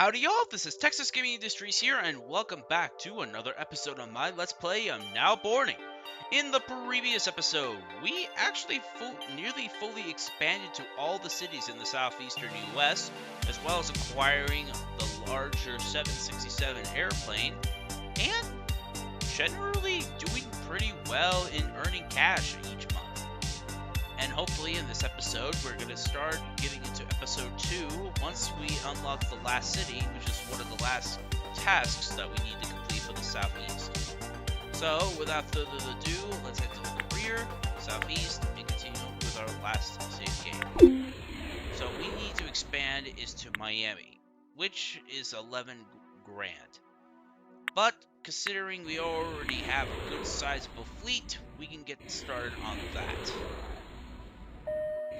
Howdy y'all, this is Texas Gaming Industries here, and welcome back to another episode of my Let's Play I'm Now Boarding. In the previous episode, we actually nearly fully expanded to all the cities in the southeastern US, as well as acquiring the larger 767 airplane, and generally doing pretty well in earning cash each month. And hopefully in this episode, we're going to start getting into episode 2 once we unlock the last city, which is one of the last tasks that we need to complete for the southeast. So, without further ado, let's head to the rear, southeast, and continue with our last save game. So, we need to expand is to Miami, which is 11 grand. But, considering we already have a good sizable fleet, we can get started on that.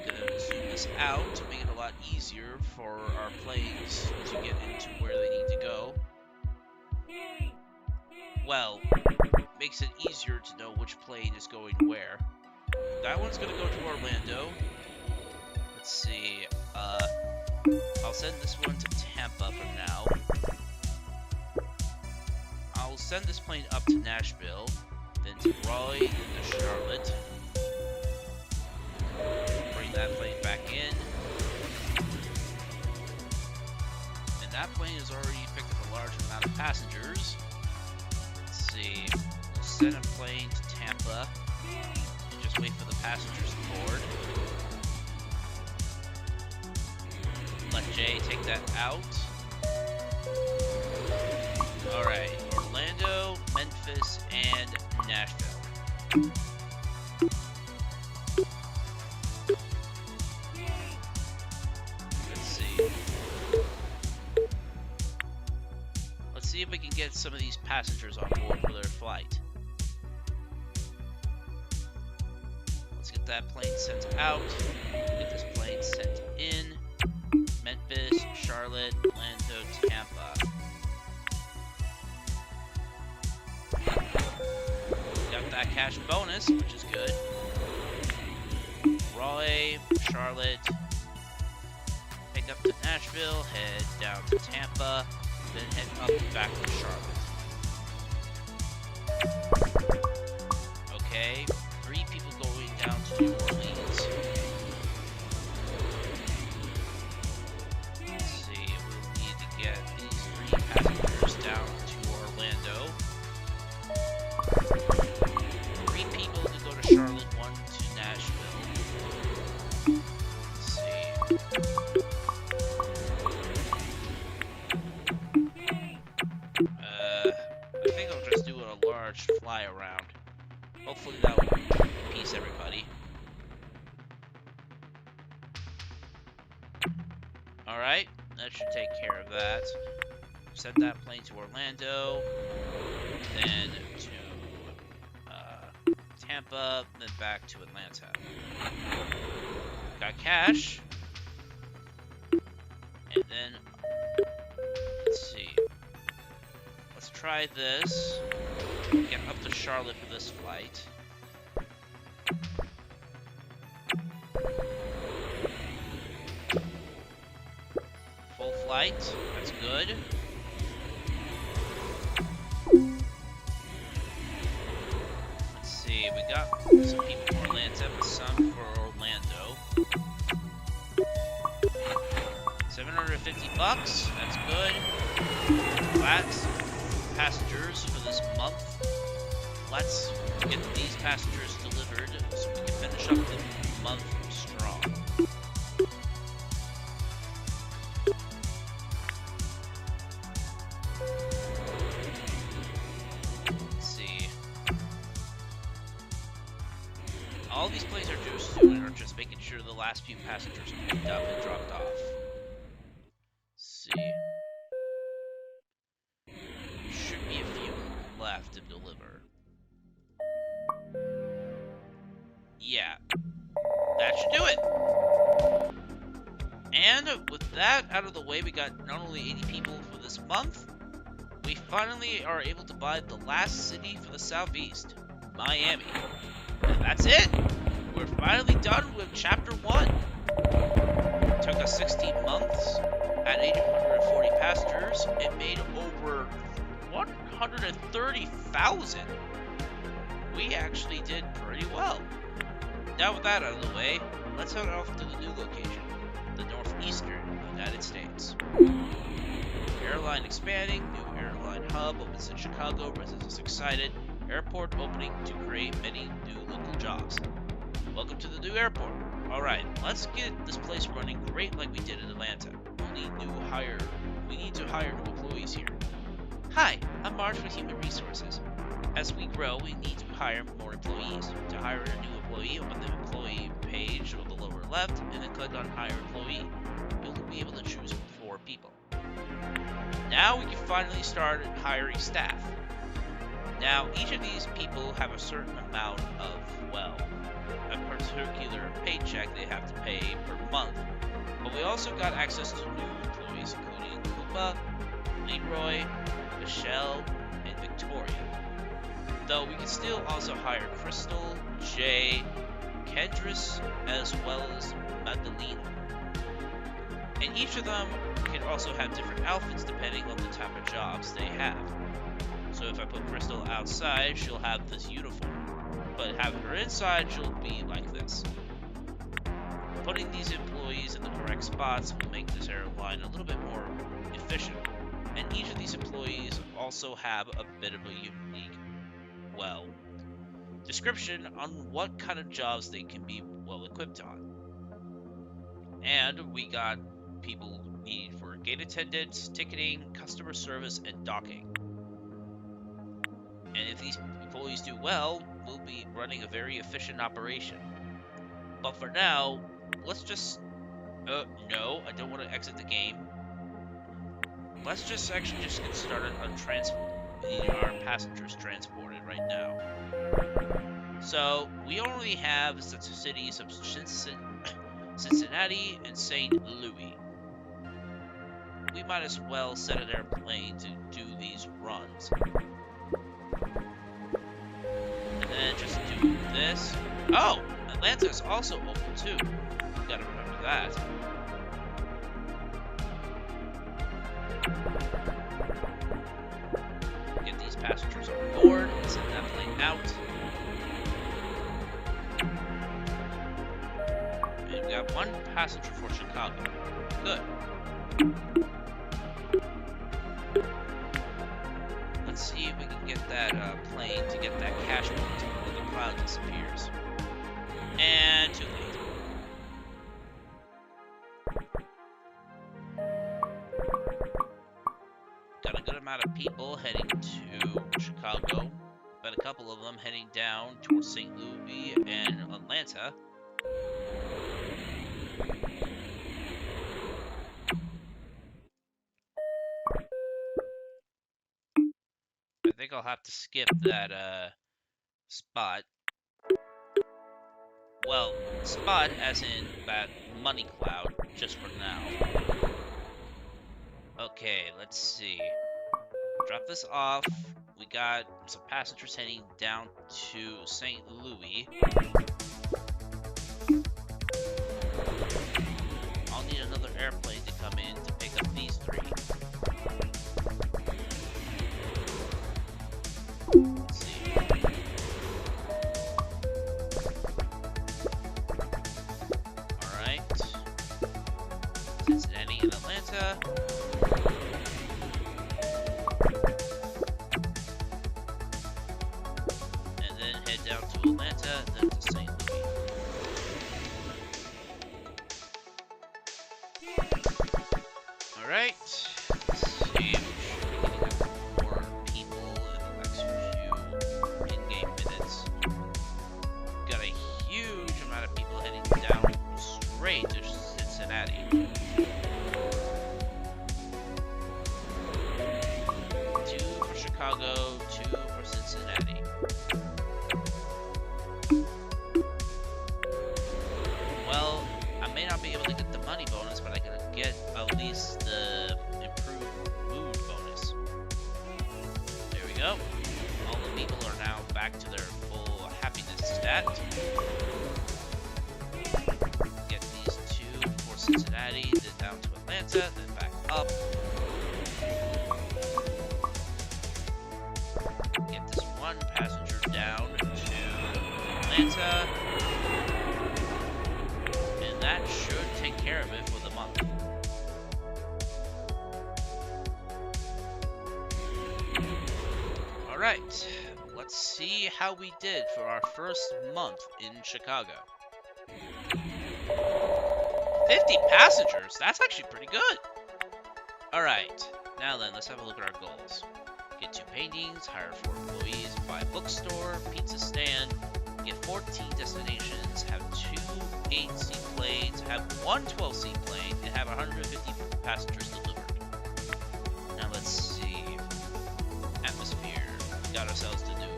Gonna zoom this out to make it a lot easier for our planes to get into where they need to go. Well, makes it easier to know which plane is going where. That one's gonna go to Orlando. Let's see, I'll send this one to Tampa for now. I'll send this plane up to Nashville, then to Raleigh, then to Charlotte. Bring that plane back in. And that plane has already picked up a large amount of passengers. Let's see. We'll send a plane to Tampa and just wait for the passengers to board. Let Jay take that out. Alright, Orlando, Memphis, and Nashville. See if we can get some of these passengers on board for their flight. Let's get that plane sent out. Get this plane sent in. Memphis, Charlotte, Orlando, Tampa. Got that cash bonus, which is good. Raleigh, Charlotte. Pick up to Nashville, head down to Tampa. Then head up and back to Charlotte. Okay, 3 people going down to New Orleans. Let's see, we'll need to get these 3 passengers down to Orlando. 3 people to go to Charlotte, 1 to Nashville. Let's see. Fly around. Hopefully that will piece everybody. Alright, that should take care of that. Send that plane to Orlando, then to Tampa, then back to Atlanta. Got cash. And then, let's see. Let's try this. Get up to Charlotte for this flight. Full flight, that's good. Let's see, we got some people for Atlanta, some for Orlando. $750, that's good. That's passengers for this month. Let's get these passengers delivered so we can finish up the month strong. Let's see. All these planes are doing are just making sure the last few passengers are picked up and dropped off. Let's see. Should be a few left to deliver. Yeah, that should do it. And with that out of the way, we got not only 80 people for this month, we finally are able to buy the last city for the southeast, Miami. And that's it. We're finally done with chapter 1. It took us 16 months, At 840 passengers, it made over 130,000. We actually did pretty well. Now with that out of the way, let's head off to the new location, the northeastern United States. Airline expanding, new airline hub opens in Chicago, residents excited, airport opening to create many new local jobs. Welcome to the new airport. Alright, let's get this place running great like we did in Atlanta. We need to hire new employees here. Hi, I'm Marge with Human Resources. As we grow, we need to hire more employees. To hire a new employee, open the employee page on the lower left and then click on Hire Employee. You'll be able to choose 4 people. Now we can finally start hiring staff. Now, each of these people have a certain amount of, well, a particular paycheck they have to pay per month. But we also got access to new employees, including Koopa, Leroy, Michelle, and Victoria. Though we can still also hire Crystal, Jay, Kendris, as well as Magdalena. And each of them can also have different outfits depending on the type of jobs they have. So if I put Crystal outside, she'll have this uniform. But having her inside, she'll be like this. Putting these employees in the correct spots will make this airline a little bit more efficient. And each of these employees also have a bit of a unique, well, description on what kind of jobs they can be well equipped on. And we got people needed for gate attendants, ticketing, customer service, and docking. And if these employees do well, we'll be running a very efficient operation. But for now, let's just... no, I don't want to exit the game. Let's just actually just get started on our passengers transported right now. So, we only have the cities of Cincinnati and St. Louis. We might as well set an airplane to do these runs. And then just do this. Oh! Atlanta is also open too. Gotta remember that. Get these passengers on board and send that plane out. And we got 1 passenger for Chicago. Good. Let's see if we can get that plane to get that cash point before the cloud disappears. And too late. Got a good amount of people heading to Chicago. But a couple of them heading down towards St. Louis and Atlanta. I think I'll have to skip that spot. Well, spot as in that money cloud, just for now. Okay, let's see. Drop this off. We got some passengers heading down to St. Louis. I'll need another airplane to come in to pick up these 3. Let's see. Alright. Cincinnati and Atlanta. Down to Atlanta, then to St. Louis. Alright, let's see, we should be getting more people in the next few in-game minutes. Got a huge amount of people heading down straight to Cincinnati. 2 for Chicago, 2 for Cincinnati. At least the improved mood bonus. There we go. All the people are now back to their full happiness stat. Get these 2 for Cincinnati, then down to Atlanta, then back up. Get this one passenger down to Atlanta. And that should take care of it for the month. Alright, let's see how we did for our first month in Chicago. 50 passengers? That's actually pretty good. Alright, now then, let's have a look at our goals. Get 2 paintings, hire 4 employees, buy a bookstore, pizza stand, get 14 destinations, have 2 8-seat planes, have 1 12-seat plane, and have 150 passengers delivered. Now let's see. Atmosphere. We got ourselves the new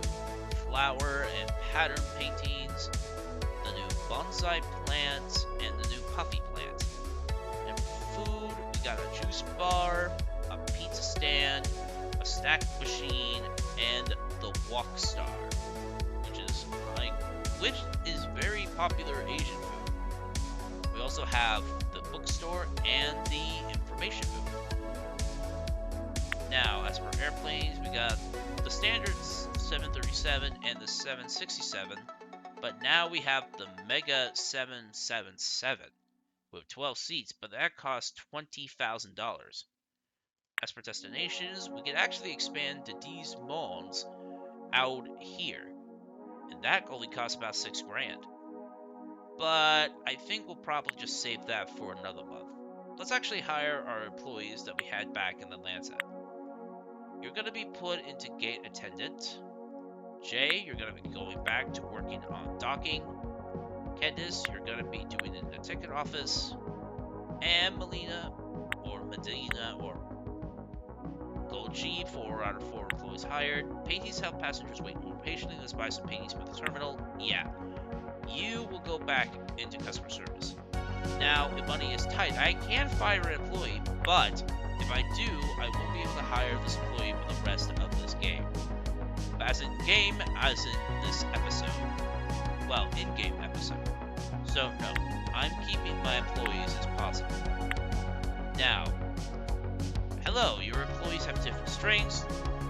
flower and pattern paintings, the new bonsai plants, and the new puffy plant. And food, we got a juice bar, a pizza stand, a snack machine, and the Wok Star, which is very popular Asian food. We also have the bookstore and the information booth. Now, as for airplanes, we got the standard 737 and the 767, but now we have the Mega 777 with 12 seats, but that costs $20,000. As for destinations, we can actually expand to these malls out here, and that only costs about $6 grand. But I think we'll probably just save that for another month. Let's actually hire our employees that we had back in Atlanta. You're going to be put into gate attendant. Jay, you're going to be going back to working on docking. Candace, you're going to be doing it in the ticket office. And Melina, or Medina, or Gold G, 4 out of 4 employees hired. Paintings help passengers wait more patiently. Let's buy some paintings for the terminal. Yeah. You will go back into customer service. Now, if money is tight, I can fire an employee, but if I do, I won't be able to hire this employee for the rest of this game. As in game, as in this episode. Well, in-game episode. So, no, I'm keeping my employees as possible. Now, hello, your employees have different strengths.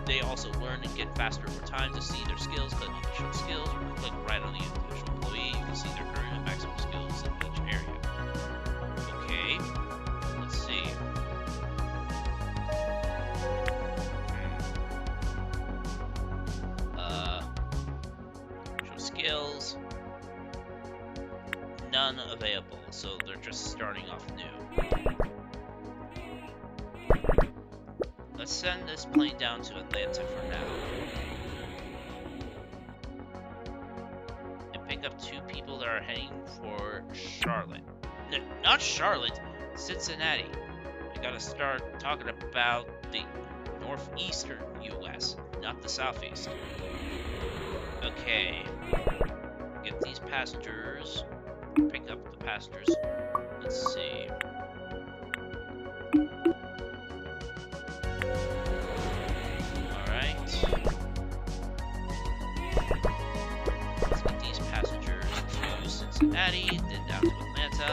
They also learn and get faster over time. To see their skills, click on the show skills, or click right on the individual employee. You can see their current and maximum skills in each area. Okay, let's see. Show skills. None available, so they're just starting off new. Let's send this plane down to Atlanta for now. And pick up 2 people that are heading for Charlotte. No, not Charlotte, Cincinnati. I gotta start talking about the northeastern US, not the southeast. Okay. Get these passengers. Pick up the passengers. Let's see. Let's get these passengers to Cincinnati, then down to Atlanta.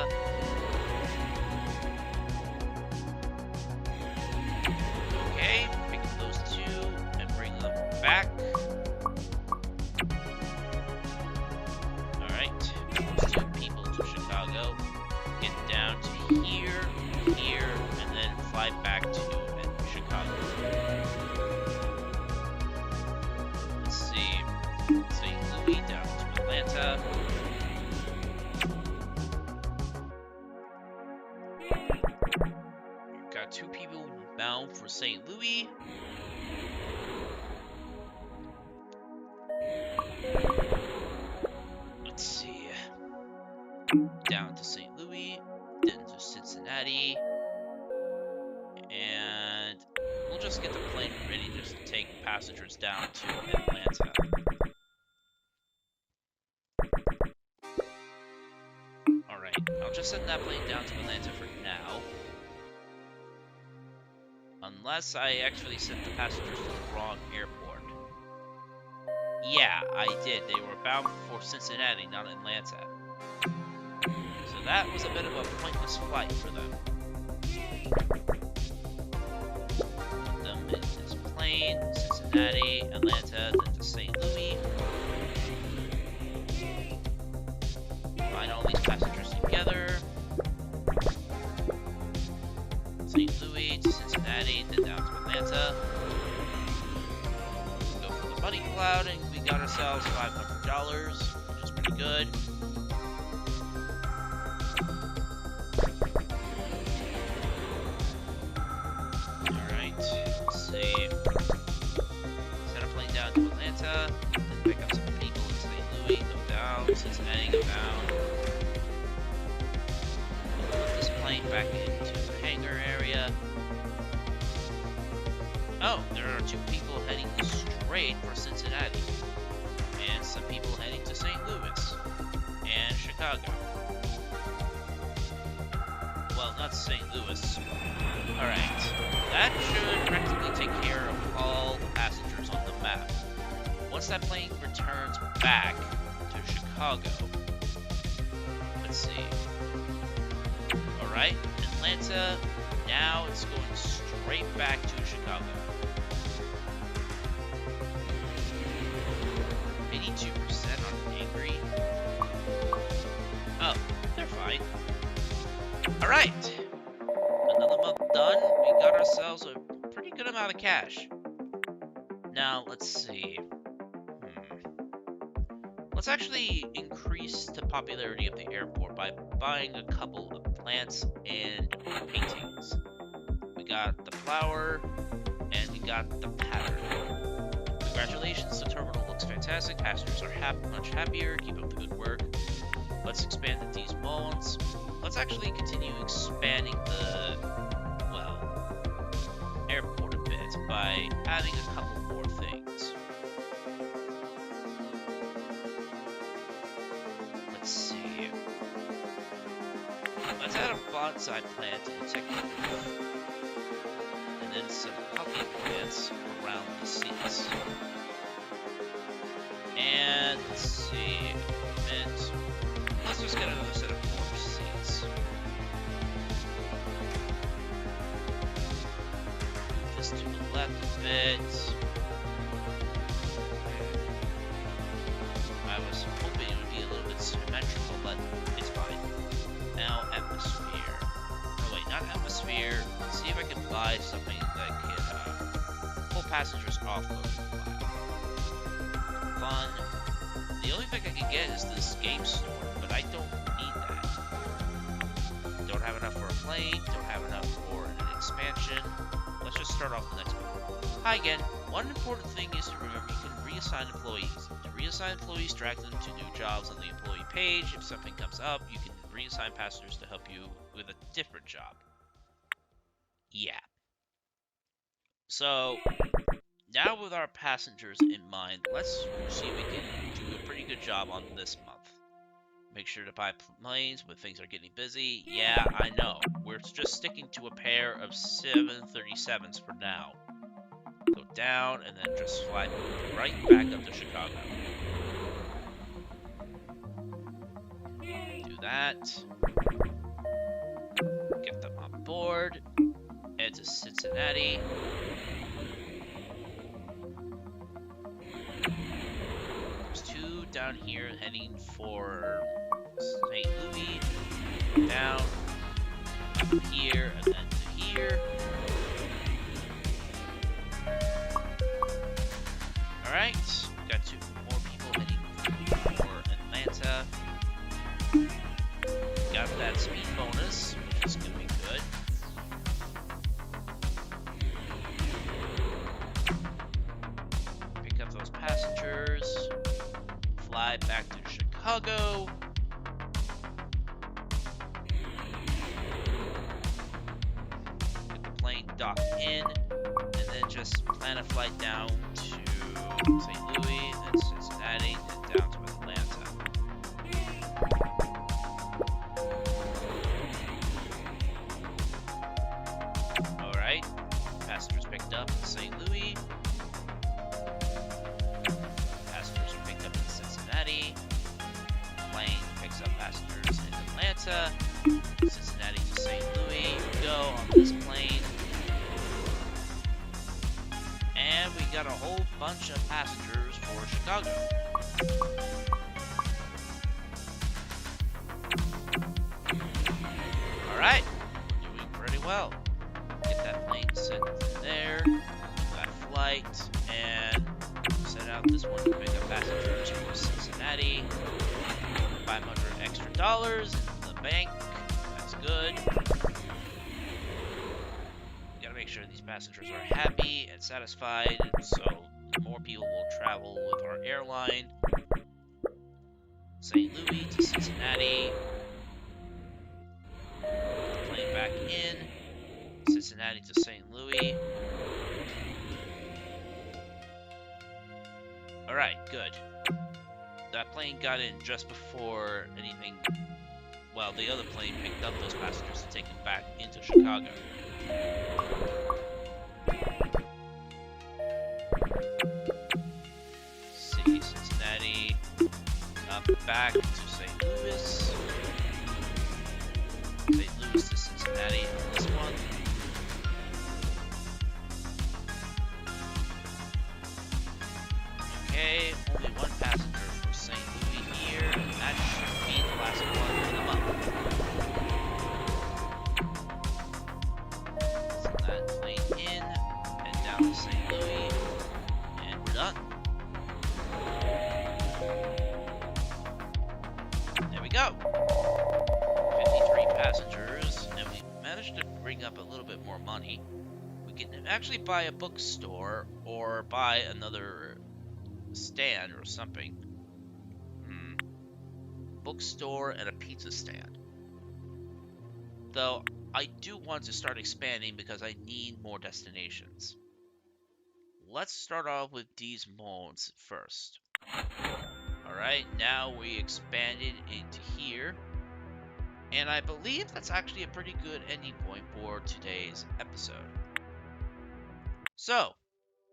Okay, pick up those 2 and bring them back. Alright, those 2 people to Chicago. Get down to here, and then fly back to Chicago. St. Louis down to Atlanta. Got 2 people bound for St. Louis. Let's see. Down to St. Louis, then to Cincinnati. And we'll just get the plane ready just to take passengers down to Atlanta. Alright, I'll just send that plane down to Atlanta for now. Unless I actually sent the passengers to the wrong airport. Yeah, I did. They were bound for Cincinnati, not Atlanta. So that was a bit of a pointless flight for them. Cincinnati, Atlanta, then to St. Louis. Find all these passengers together. St. Louis to Cincinnati, then down to Atlanta. Go for the money cloud, and we got ourselves $500, which is pretty good. Alright, let's see. Set a plane down to Atlanta, then pick up some people in St. Louis, go down, Cincinnati, go down. Put this plane back into the hangar area. Oh, there are 2 people heading straight for Cincinnati, and some people heading to St. Louis and Chicago. Well, not St. Louis. Alright, that should practically take care of all the passengers on the map. Once that plane returns back to Chicago, let's see. Alright, Atlanta, now it's going straight back to Chicago. 82% are angry. Oh, they're fine. Alright, another month done. We got ourselves a pretty good amount of cash. Now, let's see. Let's actually increase the popularity of the airport by buying a couple of plants and paintings. We got the flower, and we got the pattern. Congratulations, the terminal looks fantastic. Passengers are much happier. Keep up the good work. Let's expand these malls. Let's actually continue expanding the, well, airport a bit by adding a couple more things. Let's see. Let's add a bonsai plant to the technical roof, and then some coffee plants around the seats. And let's see, and let's just get another set of 4 seats. Just to the left a bit. I was hoping it would be a little bit symmetrical, but it's fine. Now, atmosphere. Oh wait, not atmosphere. Let's see if I can buy something that can pull passengers off of fun. The only thing I can get is this game store, but I don't need that. Don't have enough for a plane, don't have enough for an expansion. Let's just start off the next one. Hi again. One important thing is to remember you can reassign employees. To reassign employees, drag them to new jobs on the employee page. If something comes up, you can reassign passengers to help you with a different job. Yeah. So, now with our passengers in mind, let's see if we can do a pretty good job on this month. Make sure to buy planes when things are getting busy. Yeah, I know. We're just sticking to a pair of 737s for now. Go down and then just fly right back up to Chicago. Do that. Get them on board. Head to Cincinnati. There's 2 down here heading for St. Louis. Down here and then to here. Alright, we've got 2 more people heading for Atlanta. Got that speed bonus, which is going to be good. Pick up those passengers. Fly back to Chicago. Get the plane docked in, and then just plan a flight down to St. Louis, then Cincinnati, then down to Atlanta. Alright, passengers picked up in St. Louis. Passengers are picked up in Cincinnati. Plane picks up passengers in Atlanta. Cincinnati to St. Louis. Go on this plane. And we got a whole bunch of passengers for Chicago. Alright, doing pretty well. Get that plane set there, that flight, and set out this one to pick up passengers for Cincinnati. $500 extra in the bank. That's good. We gotta make sure these passengers are happy and satisfied, so more people will travel with our airline. St. Louis to Cincinnati. Plane back in. Cincinnati to St. Louis. Alright, good. That plane got in just before anything. Well, the other plane picked up those passengers to take them back into Chicago. See, Cincinnati up back to St. Louis. St. Louis to Cincinnati on this one. Okay, only one passenger for St. Louis here, and that should be the last one for the month. Send that plane in, head down to St. Louis, and we're done. There we go. 53 passengers, and we managed to bring up a little bit more money. We can actually buy a bookstore or buy another stand or something. Bookstore and a pizza stand. Though I do want to start expanding because I need more destinations. Let's start off with these modes first. Alright, now we expanded into here. And I believe that's actually a pretty good ending point for today's episode. So,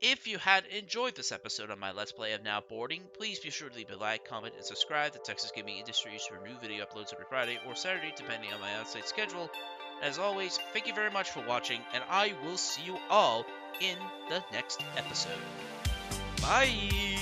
if you had enjoyed this episode of my Let's Play of Now Boarding, please be sure to leave a like, comment, and subscribe to Texas Gaming Industries for new video uploads every Friday or Saturday, depending on my outside schedule. As always, thank you very much for watching, and I will see you all in the next episode. Bye!